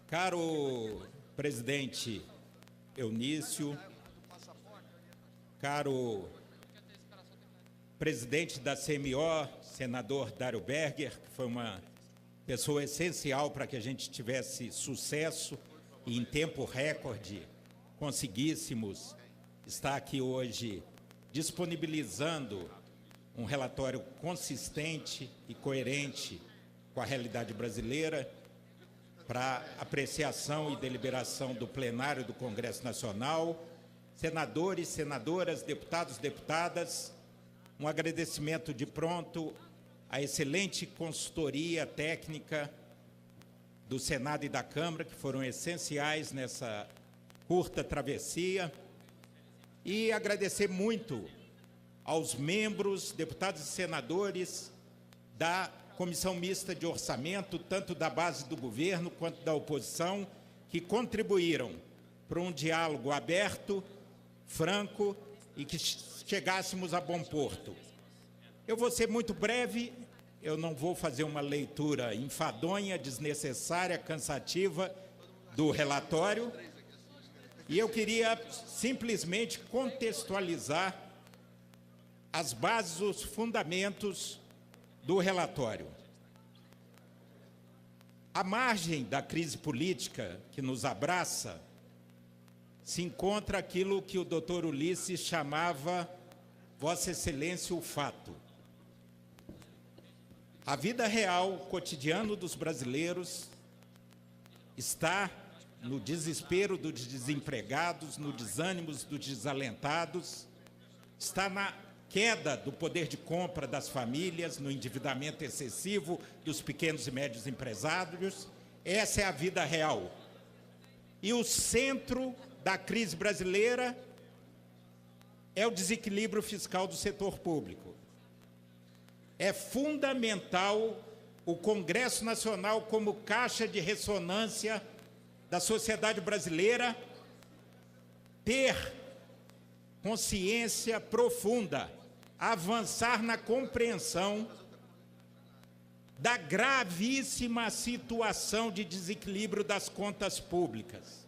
Caro presidente Eunício, caro presidente da CMO, senador Dário Berger, que foi uma pessoa essencial para que a gente tivesse sucesso e em tempo recorde conseguíssemos estar aqui hoje disponibilizando um relatório consistente e coerente com a realidade brasileira para apreciação e deliberação do plenário do Congresso Nacional, senadores, senadoras, deputados, deputadas, um agradecimento de pronto à excelente consultoria técnica do Senado e da Câmara, que foram essenciais nessa curta travessia, e agradecer muito aos membros, deputados e senadores da Comissão Mista de Orçamento, tanto da base do governo quanto da oposição, que contribuíram para um diálogo aberto, franco e que chegássemos a bom porto. Eu vou ser muito breve, eu não vou fazer uma leitura enfadonha, desnecessária, cansativa do relatório, e eu queria simplesmente contextualizar as bases, os fundamentos do relatório. À margem da crise política que nos abraça, se encontra aquilo que o doutor Ulisses chamava, Vossa Excelência, o fato. A vida real, o cotidiano dos brasileiros, está no desespero dos desempregados, no desânimo dos desalentados, está na queda do poder de compra das famílias, no endividamento excessivo dos pequenos e médios empresários. Essa é a vida real. E o centro da crise brasileira é o desequilíbrio fiscal do setor público. É fundamental o Congresso Nacional, como caixa de ressonância da sociedade brasileira, ter consciência profunda, avançar na compreensão da gravíssima situação de desequilíbrio das contas públicas.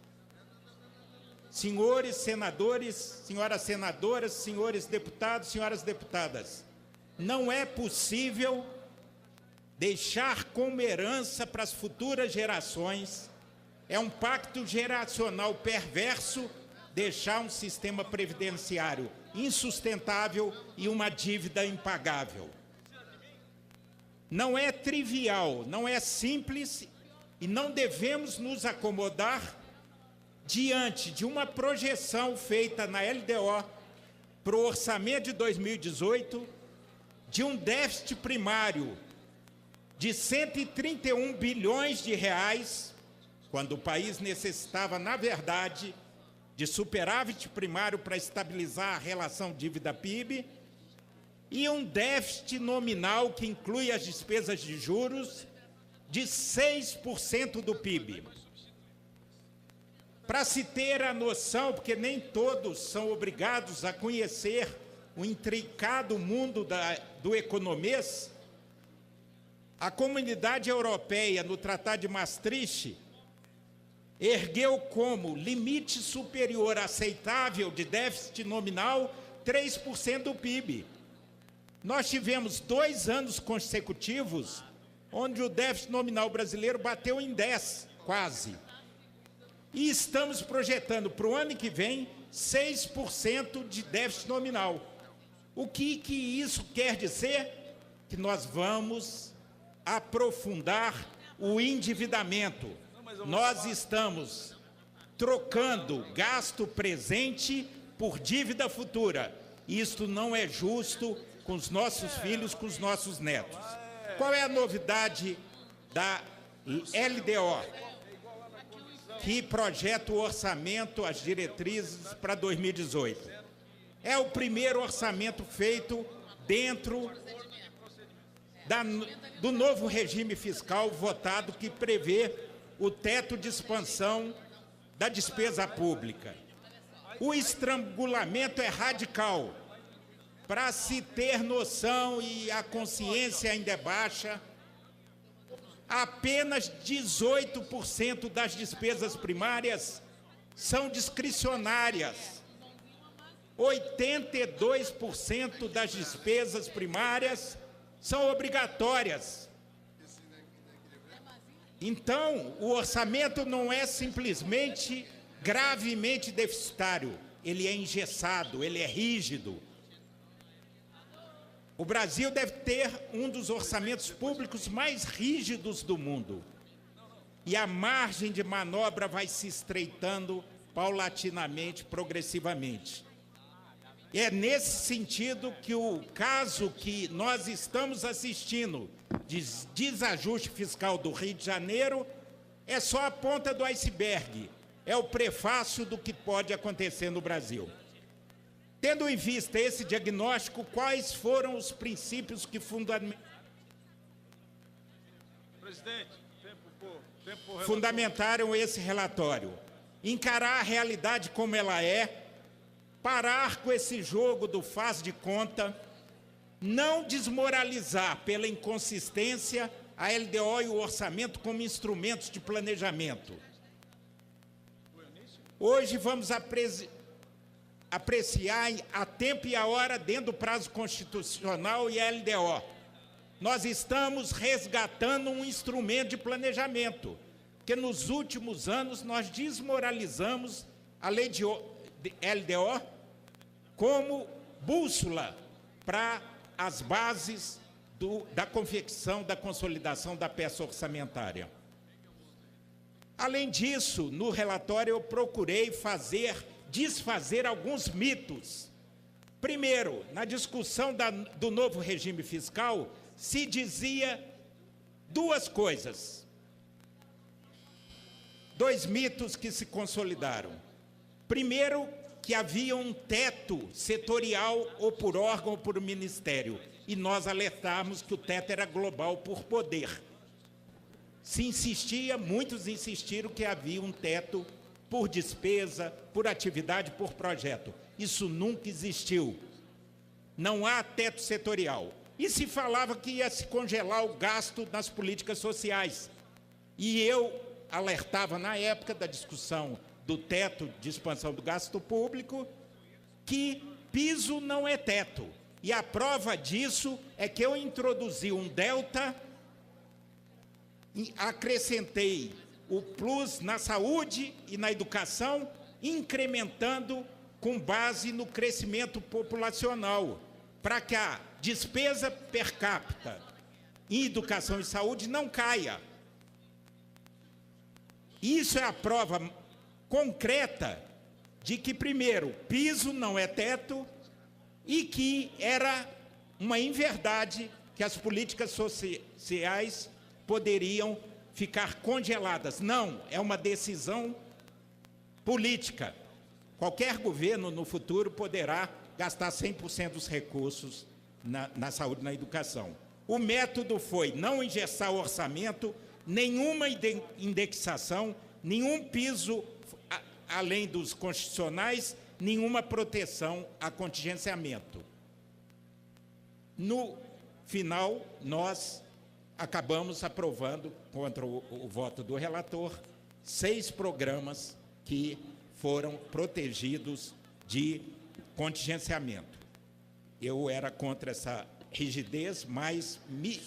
Senhores senadores, senhoras senadoras, senhores deputados, senhoras deputadas, não é possível deixar como herança para as futuras gerações, é um pacto geracional perverso, deixar um sistema previdenciário insustentável e uma dívida impagável. Não é trivial, não é simples e não devemos nos acomodar diante de uma projeção feita na LDO para o orçamento de 2018 de um déficit primário de 131 bilhões de reais, quando o país necessitava, na verdade, de superávit primário para estabilizar a relação dívida-PIB, e um déficit nominal que inclui as despesas de juros de 6% do PIB. Para se ter a noção, porque nem todos são obrigados a conhecer o intricado mundo do economês, a Comunidade Europeia, no Tratado de Maastricht, ergueu como limite superior aceitável de déficit nominal 3% do PIB. Nós tivemos 2 anos consecutivos onde o déficit nominal brasileiro bateu em 10, quase. E estamos projetando para o ano que vem 6% de déficit nominal. O que isso quer dizer? Que nós vamos aprofundar o endividamento. Nós estamos trocando gasto presente por dívida futura. Isto não é justo com os nossos filhos, com os nossos netos. Qual é a novidade da LDO, que projeta o orçamento, as diretrizes para 2018? É o primeiro orçamento feito dentro do novo regime fiscal votado, que prevê o teto de expansão da despesa pública. O estrangulamento é radical. Para se ter noção, e a consciência ainda é baixa, apenas 18% das despesas primárias são discricionárias. 82% das despesas primárias são obrigatórias. Então, o orçamento não é simplesmente gravemente deficitário, ele é engessado, ele é rígido. O Brasil deve ter um dos orçamentos públicos mais rígidos do mundo. E a margem de manobra vai se estreitando paulatinamente, progressivamente. E é nesse sentido que o caso que nós estamos assistindo de desajuste fiscal do Rio de Janeiro é só a ponta do iceberg, é o prefácio do que pode acontecer no Brasil. Tendo em vista esse diagnóstico, quais foram os princípios que fundamentaram esse relatório? Encarar a realidade como ela é, parar com esse jogo do faz de conta, não desmoralizar pela inconsistência a LDO e o orçamento como instrumentos de planejamento. Hoje vamos apreciar a tempo e a hora dentro do prazo constitucional e a LDO. Nós estamos resgatando um instrumento de planejamento, porque nos últimos anos nós desmoralizamos a lei de LDO como bússola para as bases da confecção, da consolidação da peça orçamentária. Além disso, no relatório eu procurei desfazer alguns mitos. Primeiro, na discussão do novo regime fiscal, se dizia duas coisas. Dois mitos que se consolidaram. Primeiro, que havia um teto setorial ou por órgão ou por ministério, e nós alertávamos que o teto era global por poder. Muitos insistiram que havia um teto por despesa, por atividade, por projeto. Isso nunca existiu. Não há teto setorial. E se falava que ia se congelar o gasto nas políticas sociais. E eu alertava na época da discussão do teto de expansão do gasto público que piso não é teto. E a prova disso é que eu introduzi um delta, acrescentei o plus na saúde e na educação, incrementando com base no crescimento populacional, para que a despesa per capita em educação e saúde não caia. Isso é a prova concreta de que, primeiro, piso não é teto e que era uma inverdade que as políticas sociais poderiam ficar congeladas. Não, é uma decisão política. Qualquer governo no futuro poderá gastar 100% dos recursos na saúde e na educação. O método foi não engessar o orçamento, nenhuma indexação, nenhum piso além dos constitucionais, nenhuma proteção a contingenciamento. No final, nós acabamos aprovando, contra o voto do relator, 6 programas que foram protegidos de contingenciamento. Eu era contra essa rigidez, mas me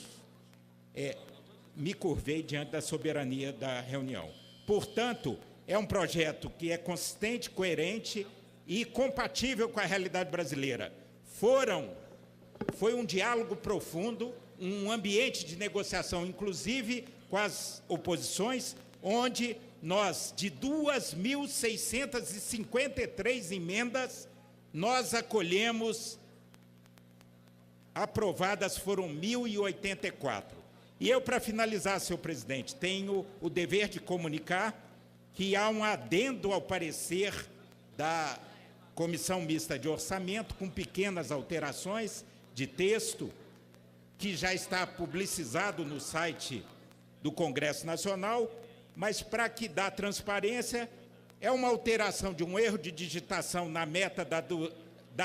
curvei diante da soberania da reunião. Portanto, é um projeto que é consistente, coerente e compatível com a realidade brasileira. Foi um diálogo profundo, um ambiente de negociação, inclusive com as oposições, onde nós, de 2.653 emendas, nós acolhemos, aprovadas foram 1.084. E eu, para finalizar, senhor presidente, tenho o dever de comunicar que há um adendo ao parecer da Comissão Mista de Orçamento, com pequenas alterações de texto, que já está publicizado no site do Congresso Nacional, mas para que dá transparência, é uma alteração de um erro de digitação na meta da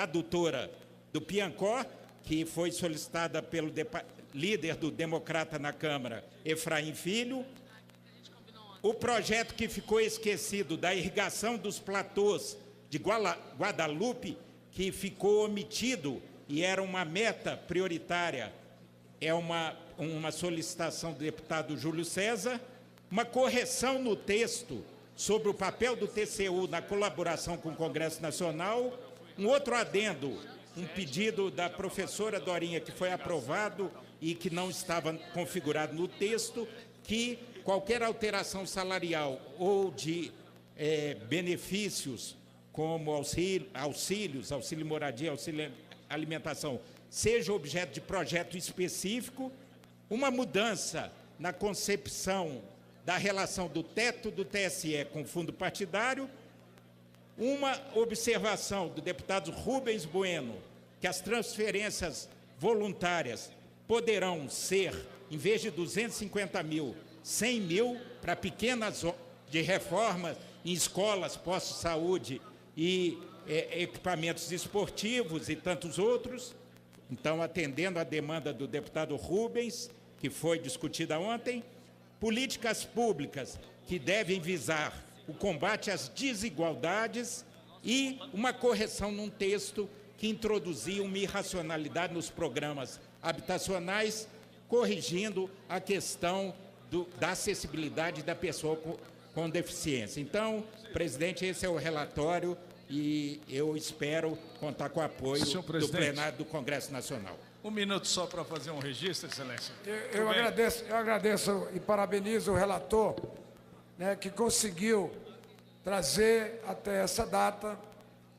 adutora do Piancó, que foi solicitada pelo líder do Democrata na Câmara, Efraim Filho. O projeto que ficou esquecido da irrigação dos platôs de Guadalupe, que ficou omitido e era uma meta prioritária, é uma solicitação do deputado Júlio César, uma correção no texto sobre o papel do TCU na colaboração com o Congresso Nacional, um outro adendo, um pedido da professora Dorinha, que foi aprovado e que não estava configurado no texto, que qualquer alteração salarial ou de benefícios, como auxílio moradia, auxílio alimentação, seja objeto de projeto específico, uma mudança na concepção da relação do teto do TSE com o fundo partidário, uma observação do deputado Rubens Bueno, que as transferências voluntárias poderão ser, em vez de 250 mil, 100 mil para pequenas de reformas em escolas, postos de saúde e equipamentos esportivos e tantos outros. Então, atendendo à demanda do deputado Rubens, que foi discutida ontem, políticas públicas que devem visar o combate às desigualdades e uma correção num texto que introduzia uma irracionalidade nos programas habitacionais, corrigindo a questão da acessibilidade da pessoa com deficiência. Então, presidente, esse é o relatório e eu espero contar com o apoio do plenário do Congresso Nacional. Um minuto só para fazer um registro, excelência. Eu agradeço e parabenizo o relator, né, que conseguiu trazer até essa data.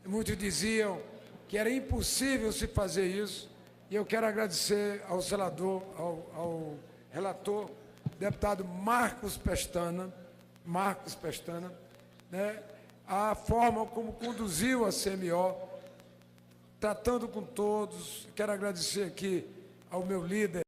Muitos diziam que era impossível se fazer isso, e eu quero agradecer ao senador, ao relator, deputado Marcos Pestana, né, a forma como conduziu a CMO, tratando com todos. Quero agradecer aqui ao meu líder,